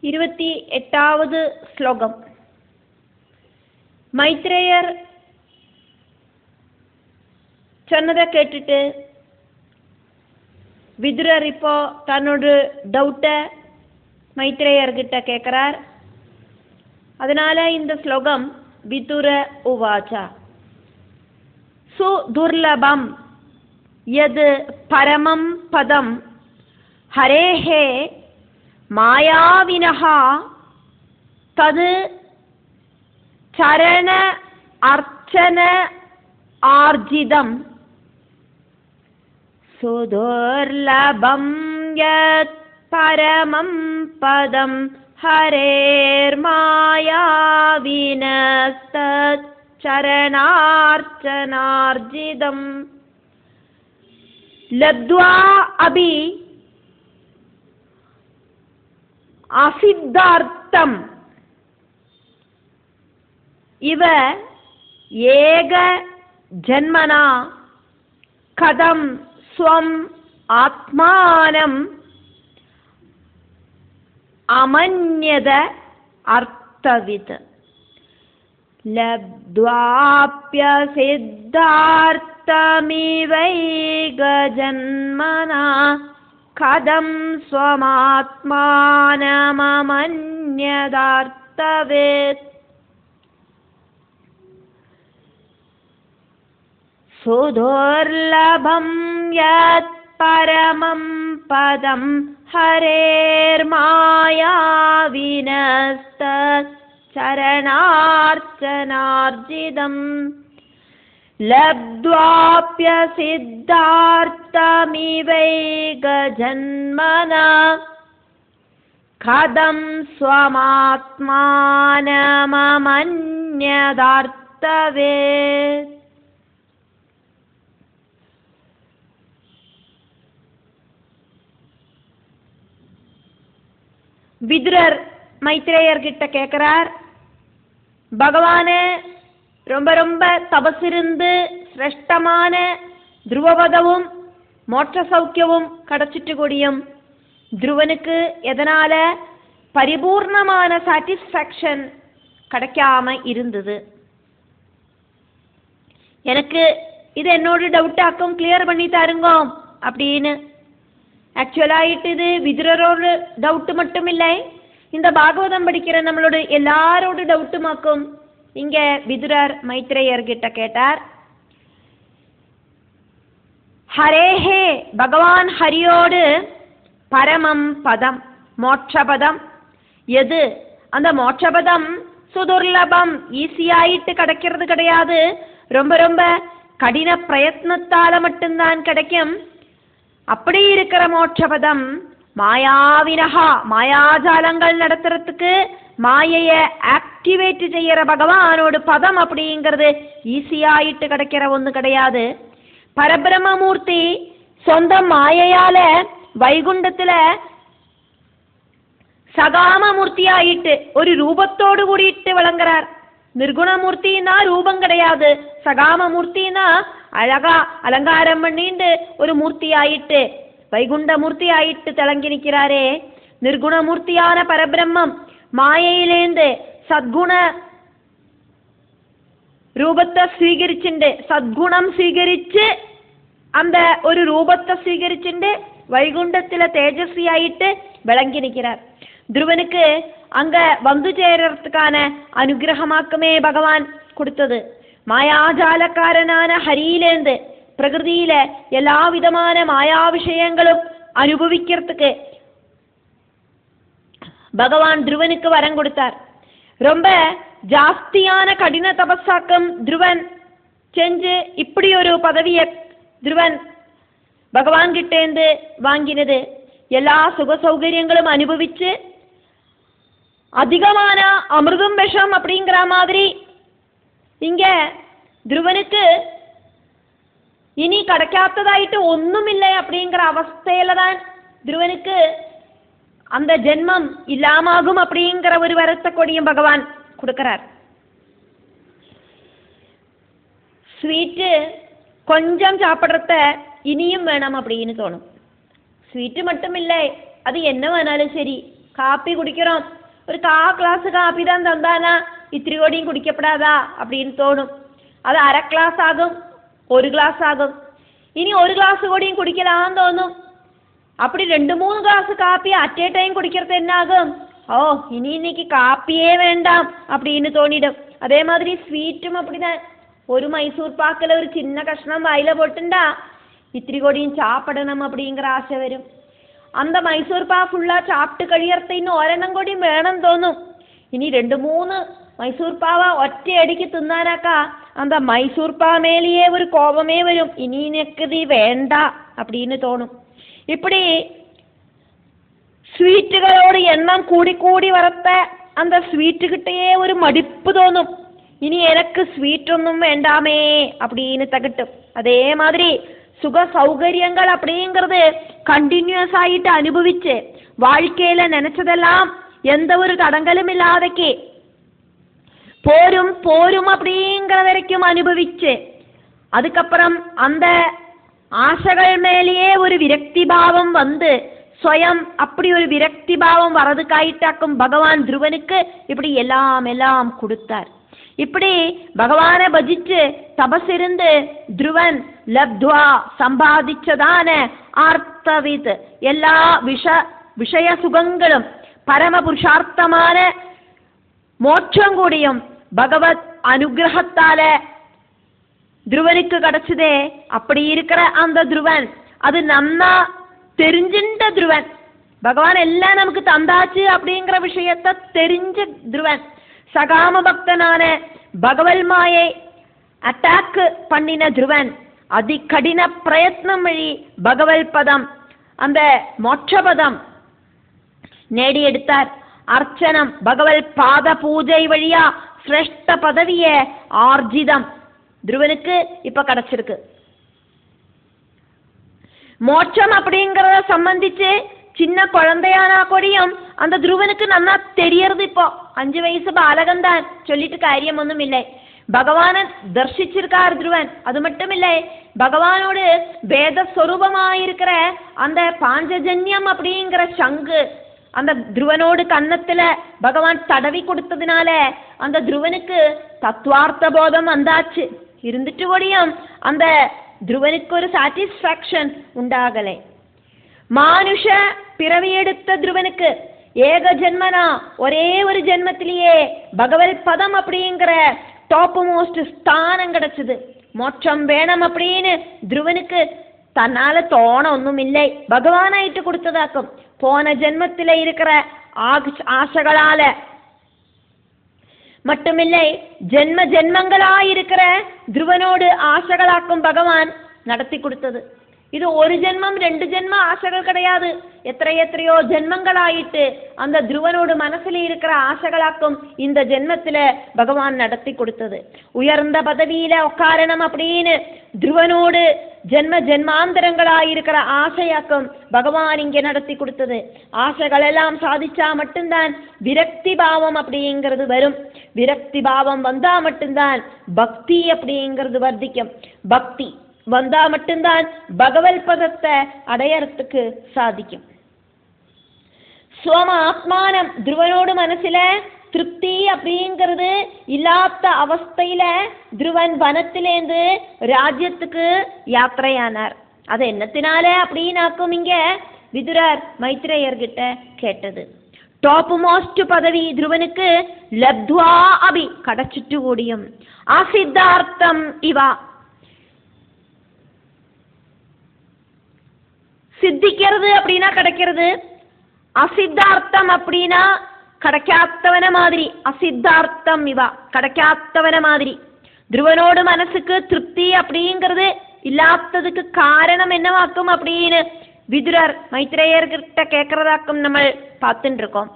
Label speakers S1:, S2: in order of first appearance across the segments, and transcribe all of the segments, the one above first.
S1: 28வது ஸ்லோகம். மைத்ரேயர் சொன்னதை கேட்டுட்டு விதுரர் இப்போ தன்னோட டவுட்டை மைத்ரேயர்கிட்ட கேட்கிறார். அதனால இந்த ஸ்லோகம் விதுர உவாச்சா சுதுர்லபம் யத் பரமம் பதம் ஹரேஹே மாயாவினஹ தது சரண அர்ச்சன ஆர்ஜிதம் சுதுர்லபம் யத் பரமம் பதம் ஹரேர்மாயாவினஸ்தத் சரணார்ச்சனார்ஜிதம் லப்த்வா அபி அசித்தார்த்தம் இவ ஏக ஜன்மனா கதம் ஸ்வம் ஆத்மானம் அமன்யத அர்த்தவித் லப்த்வாப்யசித்தார்த்தமிவைக ஜன்மனா கதம் ஸ்வமாத்மானமமன்யதார்த்தவித் சுதுர்லபம் யத் பரமம் பதம் ஹரேர்மாயாவினஸ்தத் சரணார்ச்சனார்ஜிதம் லப்த்வாப்யசித்தார்த்தமிவைக ஜன்மனா கதம் ஸ்வமாத்மானமமன்யதார்த்தவித். விதுரர் மைத்ரேயர்கிட்ட கேட்கிறார், பகவானே ரொம்ப ரொம்ப தபசிருந்து சிரேஷ்டமான துருவபதவும் மோட்ச சௌக்கியவும் கிடைச்சிட்டு கூடியும் துருவனுக்கு எதனால பரிபூர்ணமான சாட்டிஸ்ஃபேக்ஷன் கிடைக்காம இருந்தது. எனக்கு இது என்னோட டவுட்டாக்கும் கிளியர் பண்ணி தாருங்கோ அப்படின்னு. ஆக்சுவலாயிட்டு இது விதுரரோட டவுட்டு மட்டும் இல்லை, இந்த பாகவதம் படிக்கிற நம்மளோட எல்லாரோட டவுட்டுமாக்கும். இங்க விதுரர் மைத்ரேயர்கிட்ட கேட்டார், ஹரேஹே பகவான் ஹரியோடு பரமம் பதம் மோட்சபதம் எது, அந்த மோட்சபதம் சுதுர்லபம் ஈஸியாயிட்டு கிடைக்கிறது கிடையாது, ரொம்ப ரொம்ப கடின பிரயத்னத்தால மட்டும்தான் கிடைக்கும். அப்படி இருக்கிற மோட்சபதம் மாயாவினஹா மாயாஜாலங்கள் நடத்துறதுக்கு மாயைய ஆக்டிவேட் செய்யற பகவானோட பதம் அப்படிங்கிறது ஈஸியாயிட்டு கிடைக்கிற ஒன்று கிடையாது. பரபிரம்மமூர்த்தி சொந்த மாயையால வைகுண்டத்துல சகாமமூர்த்தி ஆயிட்டு ஒரு ரூபத்தோடு கூடிட்டு விளங்குறார். நிர்குணமூர்த்தின்னா ரூபம் கிடையாது, சகாமமூர்த்தின்னா அழகா அலங்காரம் பண்ணிட்டு ஒரு மூர்த்தி ஆயிட்டு வைகுண்ட மூர்த்தி ஆயிட்டு திளங்கி நிற்கிறாரே. நிர்குணமூர்த்தியான பரபிரம்மம் மாயையிலேந்து சத்குண ரூபத்தை ஸ்வீகரிச்சுண்டு சத்குணம் ஸ்வீகரிச்சு அந்த ஒரு ரூபத்தை ஸ்வீகரிச்சுண்டு வைகுண்டத்துல தேஜஸ்வி ஆயிட்டு விளங்கி நிற்கிறார். துருவனுக்கு அங்க வந்து சேரறதுக்கான அனுகிரகமாக்குமே பகவான் கொடுத்தது. மாயாஜாலக்காரனான ஹரியிலேந்து பிரகிருதியில எல்லா விதமான மாயா விஷயங்களும் அனுபவிக்கிறதுக்கு பகவான் துருவனுக்கு வரம் கொடுத்தார். ரொம்ப ஜாஸ்தியான கடின தபஸாக்கம் துருவன் செஞ்சு இப்படி ஒரு பதவியை துருவன் பகவான் கிட்டேந்து வாங்கினது. எல்லா சுக சௌகரியங்களும் அனுபவிச்சு அதிகமான அமிர்தம் விஷம் அப்படிங்கிற மாதிரி இங்க துருவனுக்கு இனி கிடைக்காததாயிட்டு ஒண்ணுமில்லை அப்படிங்கிற அவஸ்தையில தான் துருவனுக்கு அந்த ஜென்மம் இல்லாமாகும் அப்படிங்கிற ஒரு வரத்தை கொடியும் பகவான் கொடுக்கிறார். ஸ்வீட்டு கொஞ்சம் சாப்பிட்றத இனியும் வேணும் அப்படின்னு தோணும். ஸ்வீட்டு மட்டும் இல்லை, அது என்ன வேணாலும் சரி, காப்பி குடிக்கிறோம், ஒரு கிளாஸ் காப்பி தான் தந்தானா இத்திரி கோடியும் குடிக்கப்படாதா அப்படின்னு தோணும். அது அரை கிளாஸ் ஆகும், ஒரு கிளாஸ் ஆகும். இனி ஒரு கிளாஸ் கோடியும் குடிக்கலான்னு தோணும். அப்படி 2-3 glass coffee at a time குடிக்கிறது என்ன ஆகும்? ஓ இன்னைக்கு காப்பியே வேண்டாம் அப்படின்னு தோணிடும். அதே மாதிரி ஸ்வீட்டும் அப்படிதான். ஒரு மைசூர் பாக்கில் ஒரு சின்ன கஷ்ணம் வாயில போட்டுண்டா இத்திரி கோடியும் சாப்பிடணும் அப்படிங்கிற ஆசை வரும். அந்த மைசூர் பா ஃபுல்லாக சாப்பிட்டு കഴിയർത്ത് இன்னுം ഒരെണ്ണം കൂടിയും വേണം തോന്നും. ഇനി 2-3 மைசூர் பாவை ஒற்றையடிக்கு தின்னானாக்கா அந்த மைசூர் பா மேலேயே ஒரு கோபமே வரும். இனி எனக்கு இது வேண்டாம் அப்படின்னு தோணும். இப்படி ஸ்வீட்டுகளோடு எண்ணம் கூடி கூடி வரத்த அந்த ஸ்வீட்டுக்கிட்டேயே ஒரு மடிப்பு தோணும். இனி எனக்கு ஸ்வீட் ஒன்றும் வேண்டாமே அப்படின்னு தகட்டும். அதே மாதிரி சுக சௌகரியங்கள் அப்படிங்கிறது கண்டினியூஸ் ஆகிட்டு அனுபவிச்சு வாழ்க்கையில நினைச்சதெல்லாம் எந்த ஒரு தடங்கலும் இல்லாதக்கு போரும் போரும் அப்படிங்கிற வரைக்கும் அனுபவிச்சு அதுக்கப்புறம் அந்த ஆசைகள் மேலேயே ஒரு விரக்தி பாவம் வந்து ஸ்வயம் அப்படி ஒரு விரக்தி பாவம் வரதுக்காயிட்டாக்கும் பகவான் துருவனுக்கு இப்படி எல்லாம் கொடுத்தார். இப்படி பகவானை பஜிச்சு தபசிருந்து துருவன் லப்த்வா சம்பாதிச்சதான ஆர்த்தவித் எல்லா விஷய சுகங்களும் பரமபுருஷார்த்தமான மோட்சம் கூடியும் பகவத் அனுகிரகத்தால துருவனுக்கு கிடைச்சதே. அப்படி இருக்கிற அந்த துருவன் அது நன்னா தெரிஞ்சின்ற துருவன். பகவான் எல்லாம் நமக்கு தந்தாச்சு அப்படிங்கிற விஷயத்தை தெரிஞ்ச துருவன். சகாம பக்தனான பகவல் மாயை அட்டாக் பண்ணின துருவன் அதிகடின பிரயத்னம் வழி பகவல் பதம் அந்த மோட்சபதம் நேடியெடுத்தார். அர்ச்சனம் பகவல் பாத பூஜை வழியா சிரேஷ்ட பதவிய ஆர்ஜிதம் துருவனுக்கு இப்ப கிடைச்சிருக்கு. மோட்சம் அப்படிங்கறத சம்பந்திச்சு சின்ன குழந்தையானா கூடியும் அந்த துருவனுக்கு நன்னா தெரியறது. இப்போ 5 வயசு பாலகன் தான், சொல்லிட்டு காரியம் ஒன்றும் இல்லை. பகவானை தர்சிச்சிருக்கார் துருவன். அது மட்டும் இல்லை, பகவானோடு வேதஸ்வரூபமாயிருக்கிற அந்த பாஞ்சஜன்யம் அப்படிங்கிற சங்கு அந்த துருவனோடு கன்னத்துல பகவான் தடவி கொடுத்ததுனால அந்த துருவனுக்கு தத்துவார்த்த போதம் வந்தாச்சு. இருந்துட்டு கூடியும் அந்த துருவனுக்கு ஒரு சாட்டிஸ்ஃபேக்ஷன் உண்டாகலை. மானுஷ பிறவியெடுத்த துருவனுக்கு ஏக ஜென்மனா ஒரே ஒரு ஜென்மத்திலேயே பகவத் பதம் அப்படிங்கிற டாப் மோஸ்ட் ஸ்தானம் கிடைச்சது. மோட்சம் வேணும் அப்படின்னு துருவனுக்கு தன்னால தோண ஒன்றும் இல்லை, பகவானாயிட்டு கொடுத்ததாக்கும். போன ஜென்மத்தில இருக்கிற ஆசைகளால மட்டுமில்லை, ஜென்ம ஜென்மங்களாயிருக்கிற துருவனோடு ஆசைகளாக்கும் பகவான் நடத்தி கொடுத்தது. இது ஒரு ஜென்மம் 2 ஜென்ம ஆசைகள் கிடையாது. எத்தனையோ ஜென்மங்களாயிட்டு அந்த துருவனோடு மனசுல இருக்கிற ஆசைகளாக்கும் இந்த ஜென்மத்துல பகவான் நடத்தி கொடுத்தது. உயர்ந்த பதவியில உட்காரணம் அப்படின்னு துருவனோடு ஜென்மாந்தரங்களாயிருக்கிற ஆசையாக்கும் பகவான் இங்கே நடத்தி கொடுத்தது. ஆசைகள் எல்லாம் சாதிச்சா மட்டும்தான் விரக்தி பாவம் அப்படிங்கிறது வரும். விரக்தி பாவம் வந்தா மட்டும்தான் பக்தி அப்படிங்கிறது வர்த்திக்கும். பக்தி வந்தா மட்டும்தான் பகவத் பதத்தை அடையறதுக்கு சாதிக்கும். சுவம ஆத்மானம் துருவனோடு மனசுல திருப்தி அப்படிங்கிறது இல்லாத அவஸ்தையில துருவன் வனத்திலேந்து ராஜ்யத்துக்கு யாத்திரையானார். அது என்னத்தினால அப்படின்னாக்கும் இங்க விதுரர் மைத்ரேயர்கிட்ட கேட்டது. டாப் மோஸ்ட் பதவி துருவனுக்கு லப்த்வா அபி கிடைச்சிட்டு கூடியும் அசித்தார்த்தம் இவா சித்திக்கிறது அப்படின்னா கிடைக்கிறது, அசித்தார்த்தம் அப்படின்னா கிடைக்காத்தவன மாதிரி. அசித்தார்த்தம் இவா கிடைக்காத்தவன மாதிரி. துருவனோடு மனசுக்கு திருப்தி அப்படிங்கிறது இல்லாததுக்கு காரணம் என்னவாக்கும் அப்படின்னு விதுரர் மைத்ரேயர்கிட்ட கேட்கறதாக்கும் நம்ம பார்த்துட்டு இருக்கோம்.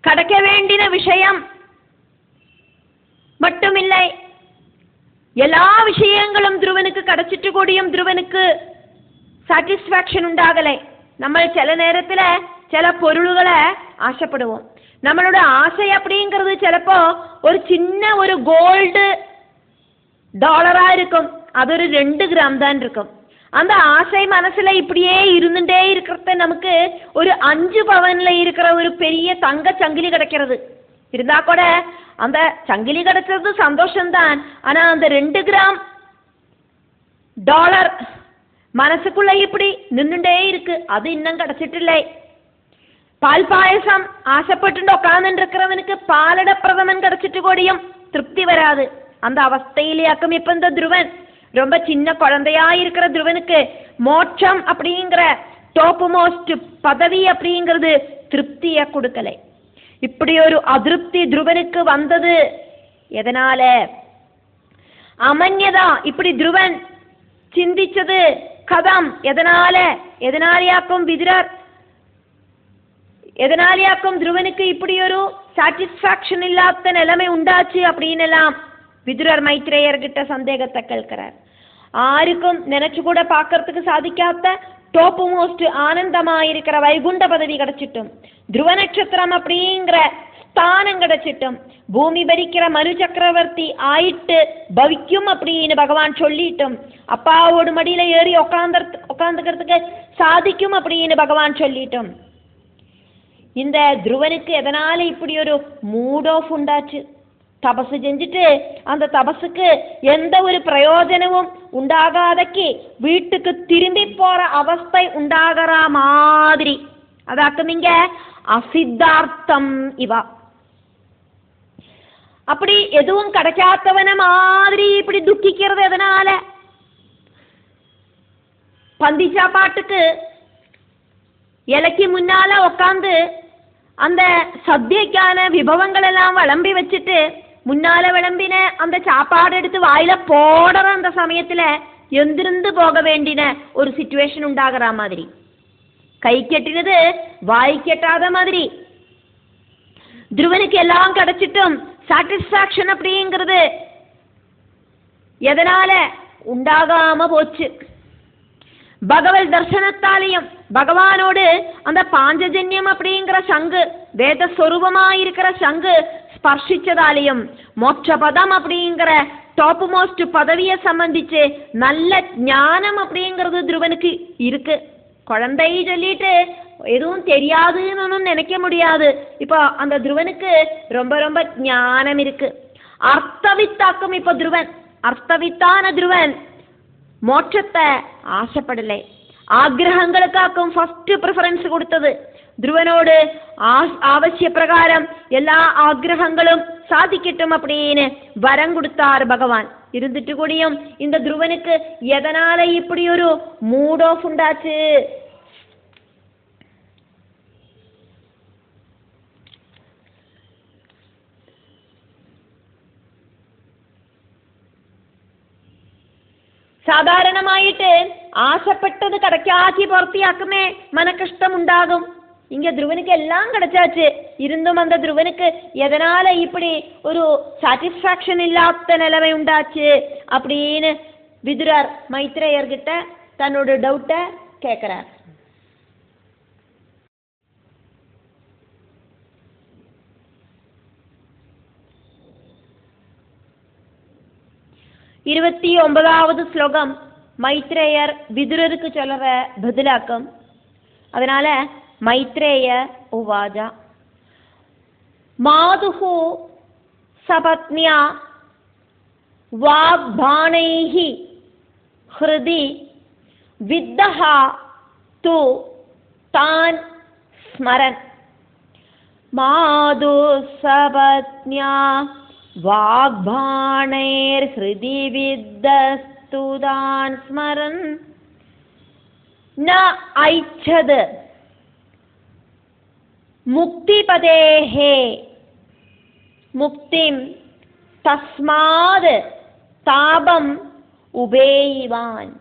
S1: கிடைக்க வேண்டின விஷயம் மட்டுமில்லை, எல்லா விஷயங்களும் துருவனுக்கு கிடைச்சிட்டு கூடியும் துருவனுக்கு சாட்டிஸ்ஃபேக்ஷன் உண்டாகலை. நம்ம சில நேரத்துல சில பொருள்களை ஆசைப்படுவோம். நம்மளோட ஆசை அப்படிங்கிறது சிலப்போ ஒரு சின்ன ஒரு கோல்டு டாலரா இருக்கும், அது ஒரு 2 கிராம் தான் இருக்கும். அந்த ஆசை மனசுல இப்படியே இருந்துட்டே இருக்கிற நமக்கு ஒரு 5 பவன்ல இருக்கிற ஒரு பெரிய தங்க சங்கிலி கிடைக்கிறது. இருந்தா கூட அந்த சங்கிலி கிடைச்சது சந்தோஷம்தான். ஆனா அந்த 2 கிராம் டாலர் மனசுக்குள்ள இப்படி நின்றுட்டே இருக்கு. அது இன்னும் கிடைச்சிட்டில்லை. பால் பாயசம் ஆசைப்பட்டு உட்கார்ந்து இருக்கிறவனுக்கு பாலட பிரதமன் கிடைச்சிட்டு கூடியும் திருப்தி வராது. அந்த அவஸ்தையிலேயாக்கும் இப்ப இந்த துருவன், ரொம்ப சின்ன குழந்தையா இருக்கிற துருவனுக்கு மோட்சம் அப்படிங்கிற டாப் மோஸ்ட் பதவி அப்படிங்கிறது திருப்திய கொடுக்கலை. இப்படி ஒரு அதிருப்தி துருவனுக்கு வந்தது எதனால? அமன்யதா. இப்படி துருவன் சிந்திச்சது கதம் எதனால? எதனாலயாக்கும் விதுரர், எதனாலயாக்கும் துருவனுக்கு இப்படி ஒரு சாட்டிஸ்பாக்சன் இல்லாத நிலைமை உண்டாச்சு அப்படின்னு எல்லாம் விதுரர் மைத்ரேயர்கிட்ட சந்தேகத்தை கேட்கிறார். ஆருக்கும் நினைச்சு கூட பார்க்கறதுக்கு சாதிக்காத டாப் மோஸ்ட் ஆனந்தமாயிருக்கிற வைகுண்ட பதவி கிடைச்சிட்டும், துருவ நட்சத்திரம் அப்படிங்கிற ஸ்தானம் கிடைச்சிட்டும், பூமி பரிக்கிற மனு சக்கரவர்த்தி ஆயிட்டு பவிக்கும் அப்படின்னு பகவான் சொல்லிட்டும், அப்பாவோடு மடியில ஏறி உட்காந்துக்கிறதுக்கு சாதிக்கும் அப்படின்னு பகவான் சொல்லிட்டும். இந்த துருவனுக்கு எதனால இப்படி ஒரு மூட் ஆஃப் உண்டாச்சு? தபசு செஞ்சுட்டு அந்த தபசுக்கு எந்த ஒரு பிரயோஜனமும் உண்டாகாதக்கு வீட்டுக்கு திரும்பி போற அவஸ்தை உண்டாகிற மாதிரி. அதாக்கும் இங்க அசித்தார்த்தம் இவா. அப்படி எதுவும் கிடைக்காதவன மாதிரி இப்படி துக்கிக்கிறது எதனால? பந்தி சாப்பாட்டுக்கு இலைக்கு முன்னால உக்காந்து அந்த சத்தியக்கான விபவங்கள் எல்லாம் விளம்பி வச்சுட்டு முன்னால விளம்பின அந்த சாப்பாடு எடுத்து வாயில போடுற அந்த சமயத்துல எந்திருந்து போக வேண்டின ஒரு சிச்சுவேஷன் உண்டாகிற மாதிரி, கை கெட்டினது வாய் கெட்டாத மாதிரி. துருவனுக்கு எல்லாம் கிடைச்சிட்டும் சாட்டிஸ்பாக்சன் அப்படிங்கிறது எதனால உண்டாகாம போச்சு? பகவத் தர்சனத்தாலையும் பகவானோடு அந்த பாஞ்சஜன்யம் அப்படிங்கிற சங்கு, வேத ஸ்வரூபமாயிருக்கிற சங்கு ஸ்பர்ஷிச்சதாலையும் மோட்சபதம் அப்படிங்கிற டாப் மோஸ்ட் பதவியை சம்பந்திச்சு நல்ல ஞானம் அப்படிங்கிறது துருவனுக்கு இருக்கு. குழந்தை சொல்லிட்டு எதுவும் தெரியாதுன்னு நினைக்க முடியாது. இப்போ அந்த துருவனுக்கு ரொம்ப ரொம்ப ஞானம் இருக்கு. அர்த்தவித்தாக்கும் இப்ப துருவன், அர்த்தவித்தான துருவன் மோட்சத்தை ஆசைப்படலை. ஆக்ரகங்களுக்காக்கும் ஃபர்ஸ்ட் ப்ரிஃபரன்ஸ் கொடுத்தது. துருவனோடு ஆவசிய பிரகாரம் எல்லா ஆக்ரகங்களும் சாதிக்கட்டும் அப்படின்னு வரம் கொடுத்தார் பகவான். இருந்துட்டு கூடியும் இந்த துருவனுக்கு எதனால இப்படி ஒரு மூட் ஆஃப் உண்டாச்சு? സാധാരണമായിട്ട് ആശപ്പെട്ടത് കിടക്കാക്കി പൂർത്തിയാക്കുമേ മനക്കഷ്ടം ഉണ്ടാകും. இங்க துருவனுக்கு எல்லாம் கிடைச்சாச்சு. இருந்தும் அந்த துருவனுக்கு எதனால இப்படி ஒரு சாட்டிஸ்பாக்சன் இல்லாத நிலைமை உண்டாச்சு அப்படின்னு விதுரர் மைத்ரேயர்கிட்ட தன்னோட டவுட்டை கேட்கிறார். இருபத்தி 9வது ஸ்லோகம் மைத்ரேயர் விதுரருக்கு சொல்ற பதிலாக்கம். அதனால மைத்ரேய உவாஜ மாதுஹு சபத்ன்யா வாக்பாணைஹி ஹ்ருதி வித்தஹ து தான் ஸ்மரன். மாது சபத்ன்யா வாக்பாணைர் ஹ்ருதி வித்தஸ்து தான் ஸ்மரன் ந ஐச்சத் முக்திபதேஹே முக்திம் தஸ்மாத் தாபம் உபேயிவான்.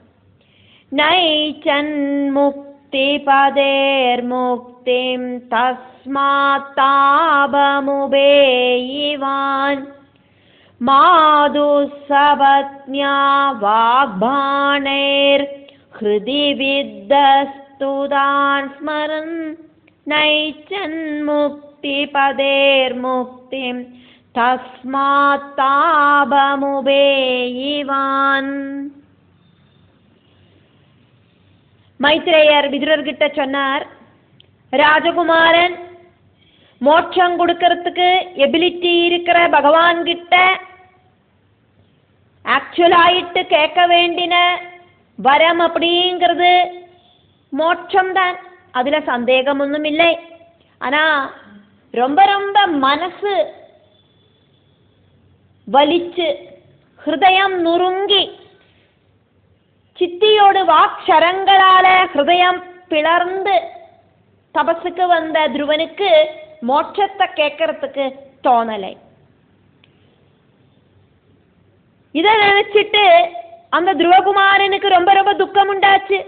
S1: நைச்சன் முக்திபதேர் முக்திம் தஸ்மாத் தாபம் உபேயிவான். மாது சபத்ன்யா வாக்பாணைர் ஹ்ருதி வித்தஸ்து தான் ஸ்மரன் நைச்சன் முக்திபதேர் முக்திம் தஸ்மாத் தாபமுபேயிவான். மைத்ரேயர் விதுரர்கிட்ட சொன்னார், ராஜகுமாரன் மோட்சம் கொடுக்கறதுக்கு எபிலிட்டி இருக்கிற பகவான் கிட்ட ஆக்சுவலாயிட்டு கேட்க வேண்டின வரம் அப்படிங்கிறது மோட்சம்தான், அதுல சந்தேகம் ஒன்றும் இல்லை. ஆனா ரொம்ப ரொம்ப மனசு வலிச்சு ஹிருதயம் நுறுங்கி சித்தியோடு வாக்ஷரங்களால ஹிருதயம் பிளர்ந்து தபசுக்கு வந்த துருவனுக்கு மோட்சத்தை கேட்கறதுக்கு தோணலை. இதை நினைச்சிட்டு அந்த துருவகுமாரனுக்கு ரொம்ப ரொம்ப துக்கம் உண்டாச்சு.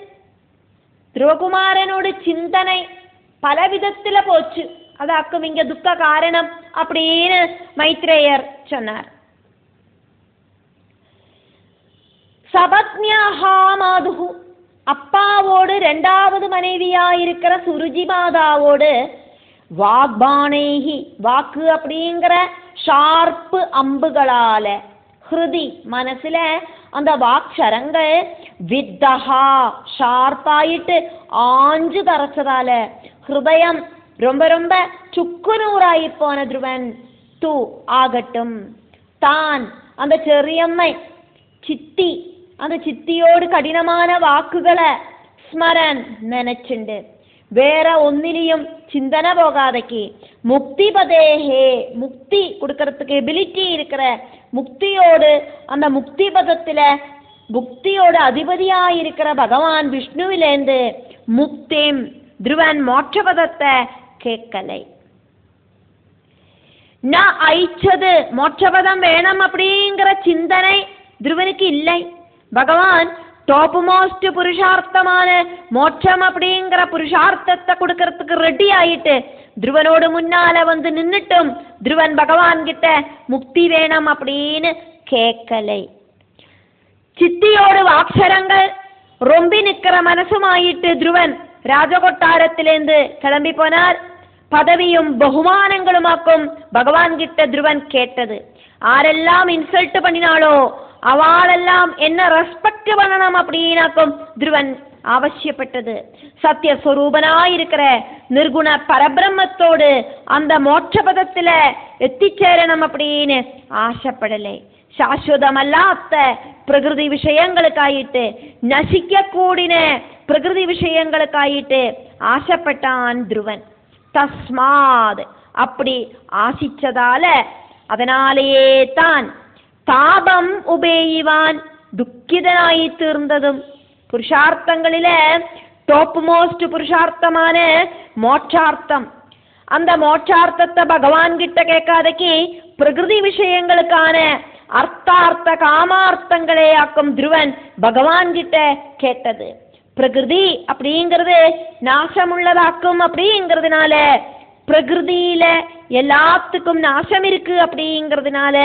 S1: துருவகுமாரனோட சிந்தனை பல விதத்துல போச்சு. அதாக்கும் இங்க துக்க காரணம் அப்படின்னு மைத்ரேயர் சொன்னார். சபத்ஞாஹா மாதுஹு, அப்பாவோடு இரண்டாவது மனைவியாயிருக்கிற சுருஜி மாதாவோடு வாக்பானேஹி, வாக்கு அப்படிங்கிற ஷார்ப்பு அம்புகளால ஹிருதி மனசுல அந்த வாக்ஷரங்கள் வித்தஹா ஷார்ப்பாயிட்டு ஆஞ்சு கரைச்சதால ஹிருதயம் ரொம்ப ரொம்ப சுக்குநூறாயி போன துருவன் தூ ஆகட்டும், தான் அந்த செறியம்மை சித்தி, அந்த சித்தியோடு கடினமான வாக்குகளை ஸ்மரன் நினைச்சுண்டு வேற ஒன்னிலையும் சிந்தனை போகாதக்கு முக்தி பதேஹே, முக்தி கொடுக்கறதுக்கு எபிலிட்டி இருக்கிற முக்தியோடு அந்த முக்தி பதத்துல முக்தியோடு அதிபதியாயிருக்கிற பகவான் விஷ்ணுவிலேந்து முக்திம் துருவன் மோட்சபதத்தை கேட்கலை. நான் ஐச்சது மோட்சபதம் வேணும் அப்படிங்கிற சிந்தனை துருவனுக்கு இல்லை. பகவான் டாப் மோஸ்ட் புருஷார்த்தமான மோட்சம் அப்படிங்கிற புருஷார்த்தத்தை கொடுக்கறதுக்கு ரெடி ஆயிட்டு துருவனோடு முன்னால வந்து நின்னுட்டும் துருவன் பகவான் கிட்ட முக்தி வேணும் அப்படின்னு கேட்கலை. சித்தியோடு வாக்ஷரங்கள் ரொம்பி நிக்கிற மனசுமாயிட்டு துருவன் ராஜகொட்டாரத்திலேருந்து கிளம்பி போனார். பதவியும் பகுமானங்களுமாக்கும் பகவான் கிட்ட துருவன் கேட்டது. ஆரெல்லாம் இன்சல்ட் பண்ணினாலோ அவளெல்லாம் என்ன ரெஸ்பெக்ட் பண்ணணும் அப்படின்னாக்கும் துருவன் அவசியப்பட்டது. சத்தியஸ்வரூபனாயிருக்கிற நிர்குண பரபிரம்மத்தோடு அந்த மோட்சபதத்துல எத்திச்சேரணும் அப்படின்னு ஆசைப்படலை. சாஸ்வதமல்லாத்த பிரகிருதி விஷயங்களுக்காயிட்டு நசிக்க கூடின பிரகிருதி விஷயங்களுக்காயிட்டு ஆசைப்பட்டான் துருவன். தஸ்மாத் அப்படி ஆசிச்சதால அதனாலேயே தான் தாபம் உபேயிவான் துக்கிதனாய் தீர்ந்ததும். புருஷார்த்தங்களில டாப் மோஸ்ட் புருஷார்த்தமான மோட்சார்த்தம், அந்த மோட்சார்த்தத்தை பகவான் கிட்ட கேட்காதக்கு பிரகிருதி விஷயங்களுக்கான அர்த்தார்த்த காமார்த்தங்களே ஆக்கும் துருவன் பகவான் கிட்ட கேட்டது. பிரகிருதி அப்படிங்கிறது நாசமுள்ளதாக்கும் அப்படிங்கிறதுனால பிரகிருதியில எல்லாத்துக்கும் நாசம் இருக்கு அப்படிங்கிறதுனால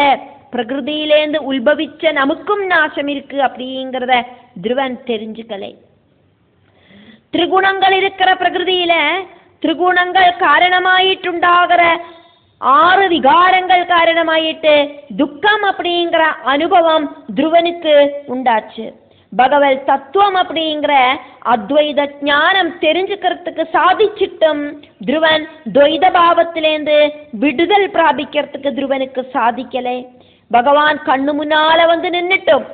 S1: பிரகிருதியிலேந்து உல்பவிச்ச நமக்கும் நாசம் இருக்கு அப்படிங்கிறத துருவன் தெரிஞ்சுக்கலை. திரிகுணங்கள் இருக்கிற பிரகிருதியில திரிகுணங்கள் காரணமாயிட்டுண்டாகிற 6 விகாரங்கள் காரணமாயிட்டு துக்கம் அப்படிங்கிற அனுபவம் துருவனுக்கு உண்டாச்சு. பகவத் தத்துவம் அப்படிங்கிற அத்வைத ஞானம் தெரிஞ்சுக்கிறதுக்கு சாதிச்சிட்டும் துருவன் துவைத பாவத்திலேந்து விடுதல் பிராபிக்கிறதுக்கு துருவனுக்கு சாதிக்கலை. பகவான் கண்ணு முன்னால வந்து நின்னுட்டும்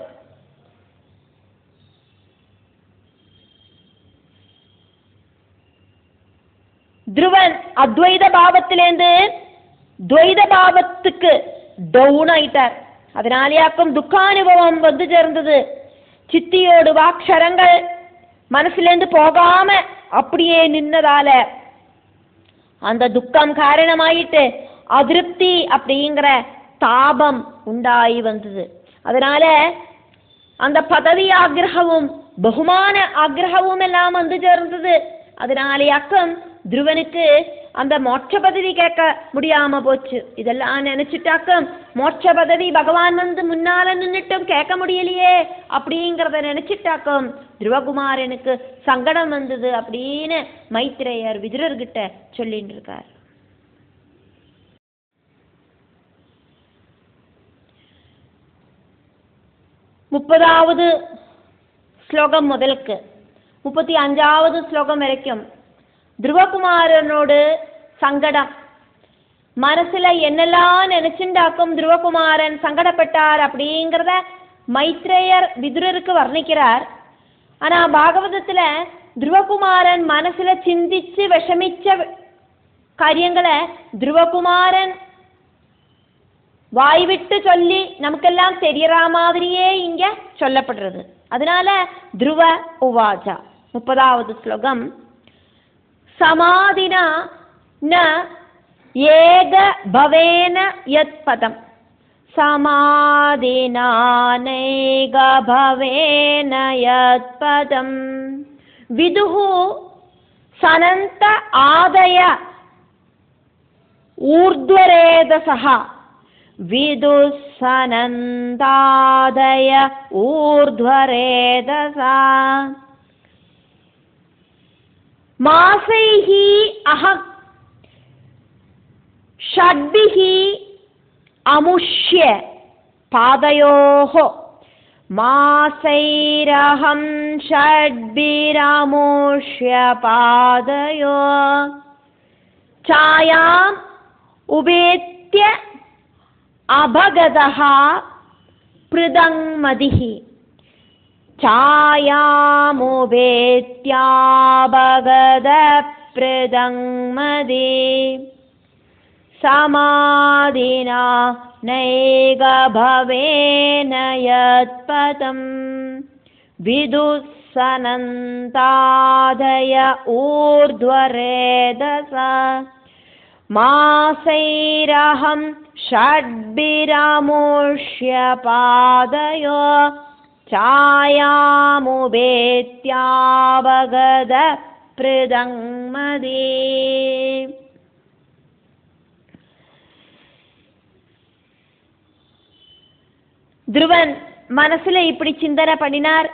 S1: துருவன் அத்வைத பாவத்திலேந்து துவைத பாவத்துக்கு டவுன் ஆயிட்டார். அதனாலேயாக்கும் துக்கானுபவம் வந்து சேர்ந்தது. சித்தியோடு வாக்ஷரங்கள் மனசுலேருந்து போகாம அப்படியே நின்னதால அந்த துக்கம் காரணமாயிட்டு அதிருப்தி அப்படிங்கிற தாபம் உண்டாகி வந்தது. அதனால அந்த பதவி ஆக்கிரகமும் பகுமான ஆக்கிரகமும் எல்லாம் வந்து சேர்ந்தது. அதனாலேயாக்கம் துருவனுக்கு அந்த மோட்ச பதவி கேட்க முடியாம போச்சு. இதெல்லாம் நினைச்சிட்டாக்கம் மோட்ச பதவி பகவான் வந்து முன்னால நின்னுட்டும் கேட்க முடியலையே அப்படிங்கிறத நினைச்சிட்டாக்கம் துருவகுமாரனுக்கு சங்கடம் வந்தது அப்படின்னு மைத்ரேயர் விதுரர்கிட்ட சொல்லிட்டு இருக்கார். முப்பதாவது ஸ்லோகம் முதலுக்கு 35வது ஸ்லோகம் வரைக்கும் துருவகுமாரனோடு சங்கடம், மனசுல என்னெல்லாம் நினைச்சுண்டாக்கும் துருவகுமாரன் சங்கடப்பட்டார் அப்படிங்கிறத மைத்ரேயர் விதுரருக்கு வர்ணிக்கிறார். ஆனா பாகவதத்துல துருவகுமாரன் மனசுல சிந்திச்சு விஷமிச்ச കാര്യങ്ങളെ துருவகுமாரன் வாய் விட்டு சொல்லி நமக்கெல்லாம் தெரியற மாதிரியே இங்க சொல்லப்படுறது. அதனால துருவ உவாச்ச 30வது ஸ்லோகம். சமாதினா ந ஏக பவேன யத் பதம், சமாதினா நைக பவேன யத் பதம், விதுஹு சனந்த ஆதய ഊർധ്വരേതസഃ, വിദുസ്സനന്താദയ ഊർധ്വരേതസഃ, മാസൈഃ അഹം ഷഡ്ഭിഃ അമുഷ്യ പാദയോഃ, മാസൈരഹം ഷഡ്ഭിരമുഷ്യ പാദയോഃ, ഛായാം ഉപേത്യ അഭഗതഃ പൃഥങ്മതിഃ, ഛായാമുപേത്യാഭഗത പൃഥങ്മതി, സമാധിനാ നൈക ഭവേന യത് പദം, വിദുസ്സനന്താദയ ഊർധ്വരേതസഃ, മാസൈരഹം ഷഡ്ഭിരമുഷ്യ പാദയോഃ, ഛായാമുപേത്യാഭഗത പൃഥങ്മതി. துருவன் மனசுல இப்படி சிந்தனை பண்ணினார்.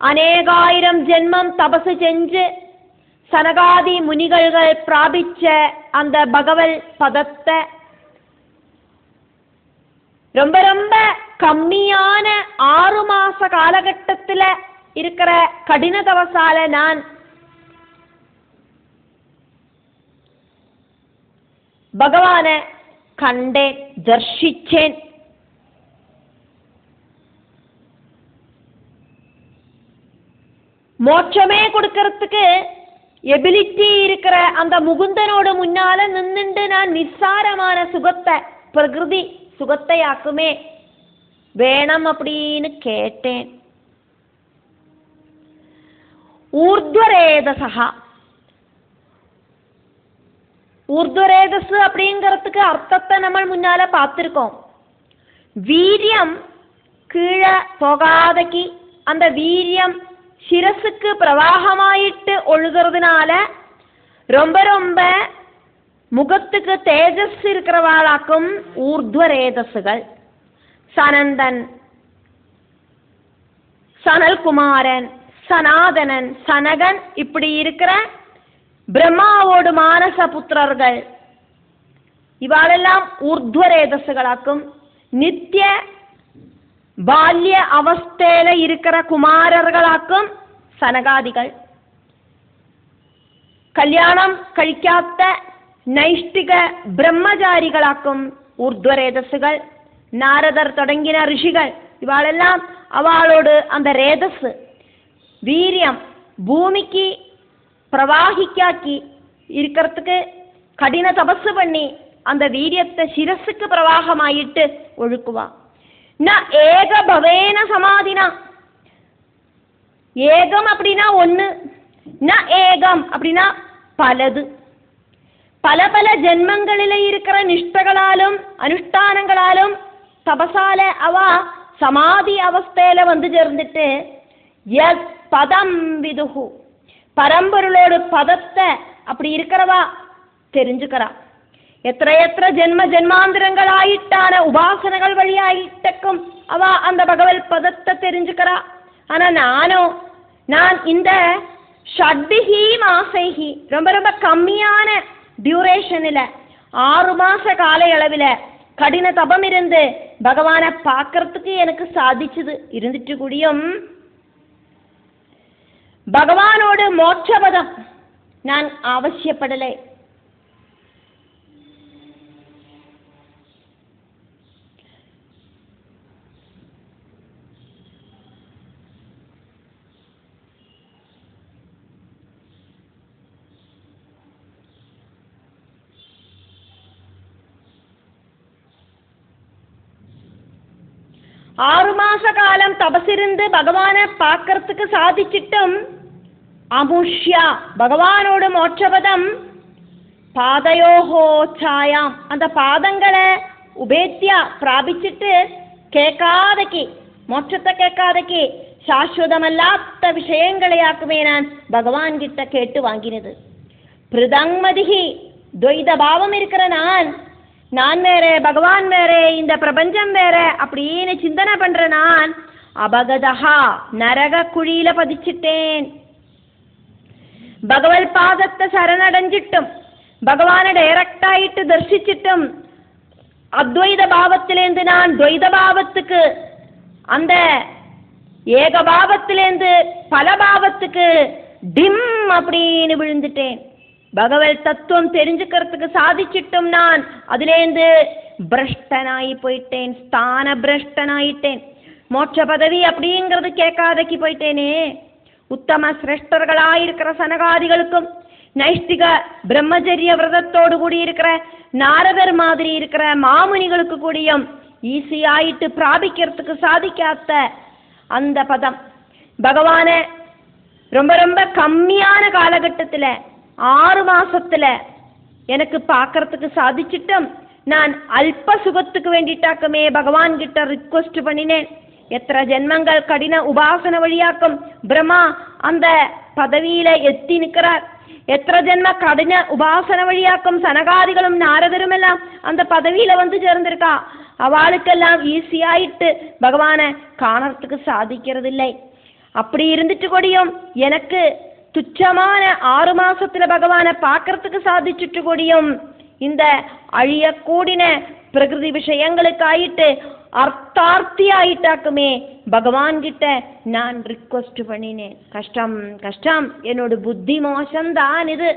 S1: அநேகாயிரம் ஜென்மம் தபசு செஞ்சு சனகாதி முனிகள் பிராபிச்ச அந்த பகவல் பதத்தை ரொம்ப ரொம்ப கம்மியான 6 மாச காலகட்டத்துல இருக்கிற கடின தவசால நான் பகவானை கண்டேன், தர்ஷிச்சேன். மோட்சமே கொடுக்கறதுக்கு எபிலிட்டி இருக்கிற அந்த முகுந்தனோட முன்னால நின்னுண்டு நான் நிஸ்சாரமான சுகத்தை, பிரகிருதி சுகத்தையாக்குமே வேணும் அப்படின்னு கேட்டேன். ஊர்த்வரேதசா, ஊர்த்வரேதஸ் அப்படிங்கிறதுக்கு அர்த்தத்தை நம்ம முன்னால பார்த்திருக்கோம். வீரியம் கீழே போகாதக்கு அந்த வீரியம் சிரசுக்கு பிரவாகமாயிட்டு ஒழுகிறதுனால ரொம்ப ரொம்ப முகத்துக்கு தேஜஸ் இருக்கிறவாளாக்கும் ஊர்த்வரேதசுகள். சனந்தன், சனல்குமாரன், சனாதனன், சனகன் இப்படி இருக்கிற பிரம்மாவோடு மானச புத்திரர்கள் இவாளெல்லாம் ஊர்த்வரேதசுகளாக்கும். நித்திய பால்ய அவஸ்தையில இருக்கிற குமாரர்களாக்கும் சனகாதிகள். கல்யாணம் കഴിക്കാത്ത നൈഷ്ഠിക ബ്രഹ്മചാരികളാക്കും ഊർധ്വരേതസ്സുകൾ. നാരദർ തുടങ്ങിയ ഋഷികൾ ഇവാളെല്ലാം അവളോട് அந்த രേതസ് வீரியம் பூமிக்கு பிரவாகிக்காக்கி இருக்கிறதுக்கு கடின தபசு பண்ணி அந்த வீரியத்தை சிரசுக்கு பிரவாகமாயிட்டு ஒழுக்குவா. ந ஏக பவேன சமாதினா, ஏகம் அப்படின்னா ஒன்று, ந ஏகம் அப்படின்னா பலது. பல பல ஜென்மங்களில இருக்கிற நிஷ்டகளாலும் அனுஷ்டானங்களாலும் தபசால அவ சமாதி அவஸ்தையில வந்து சேர்ந்துட்டு யத் பதம் விதுஹு, பரம்பொருளோட பதத்தை அப்படி இருக்கிறவா தெரிஞ்சுக்கிறா. എത്ര എത്ര ജന്മ ജന്മാന്തരങ്ങളായിട്ടാണ് ഉപാസനകൾ വഴിയായിട്ടക്കും അവ அந்த பகவல் பதத்தை தெரிஞ்சுக்கிறா. ஆனா நானோ நான் இந்த ஷட்பிஹி மாசைஹி ரொம்ப ரொம்ப கம்மியான டியூரேஷனில் 6 மாச காலையளவில் கடின தபம் இருந்து பகவானை பார்க்கறதுக்கு எனக்கு சாதிச்சது இருந்துட்டு கூடியும் பகவானோடு மோட்சபதம் நான் ஆவசியப்படலை. ஆறு மாச காலம் தபசிருந்து பகவானை பார்க்கறதுக்கு சாதிச்சிட்டும் அமுஷ்யா பகவானோட மோட்சபதம் பாதயோஹோ சாயாம் அந்த பாதங்களை உபேத்தியா பிராபிச்சிட்டு கேட்காதக்கு மோட்சத்தை கேட்காதக்கு சாஸ்வதமல்லாத்த விஷயங்களையாக்குமே நான் பகவான் கிட்ட கேட்டு வாங்கினது. பிருதங்மதிகி துவைத பாவம் இருக்கிற நான் வேற பகவான் வேற இந்த பிரபஞ்சம் வேற அப்படின்னு சிந்தனை பண்ற நான் அபகதஹா நரக குழியில பதிச்சிட்டேன். பகவத் பாதத்தை சரணடைஞ்சிட்டும் பகவானை டைரக்டாயிட்டு தரிசிச்சிட்டும் அத்வைத பாவத்திலேருந்து நான் துவைத பாவத்துக்கு அந்த ஏக பாவத்திலேருந்து பல பாவத்துக்கு டிம் அப்படின்னு விழுந்துட்டேன். பகவத் தத்துவம் தெரிஞ்சுக்கிறதுக்கு சாதிச்சிட்டும் நான் அதிலேருந்து பிரஷ்டனாகி போயிட்டேன், ஸ்தான பிரஷ்டனாயிட்டேன். மோட்ச பதவி அப்படிங்கிறது கேட்காதக்கி போயிட்டேனே. உத்தம சிரேஷ்டர்களாயிருக்கிற சனகாதிகளுக்கும் நைஷ்டிக பிரம்மச்சரிய விரதத்தோடு கூடி இருக்கிற நாரதர் மாதிரி இருக்கிற மாமுனிகளுக்கு கூடியும் ஈஸியாயிட்டு பிராபிக்கிறதுக்கு சாதிக்காத அந்த பதம் பகவானை ரொம்ப ரொம்ப கம்மியான காலகட்டத்தில் 6 மாசத்துல எனக்கு பார்க்கறதுக்கு சாதிச்சிட்டும் நான் அல்ப சுகத்துக்கு வேண்டிட்டாக்குமே பகவான் கிட்ட ரிக்வெஸ்ட் பண்ணினேன். எத்தனை ஜென்மங்கள் கடின உபாசன வழியாக்கும் பிரம்மா அந்த பதவியில எத்தி நிற்கிறார். எத்தனை ஜென்ம கடின உபாசன வழியாக்கும் சனகாதிகளும் நாரதரும் எல்லாம் அந்த பதவியில வந்து சேர்ந்திருக்கா. அவளுக்கெல்லாம் ஈஸியாயிட்டு பகவானை காணறதுக்கு சாதிக்கிறது இல்லை. அப்படி இருந்துட்டு கூடியும் எனக்கு துச்சமான 6 மாசத்துல பகவானை பார்க்கறதுக்கு சாதிச்சுட்டு கூடியும் இந்த அழியக்கூடின பிரகிருதி விஷயங்களுக்காயிட்டு அர்த்தார்த்தி ஆயிட்டாக்குமே பகவான் கிட்ட நான் ரிக்வெஸ்ட் பண்ணினேன். கஷ்டம் கஷ்டம், என்னோட புத்தி மோசம்தான் இது.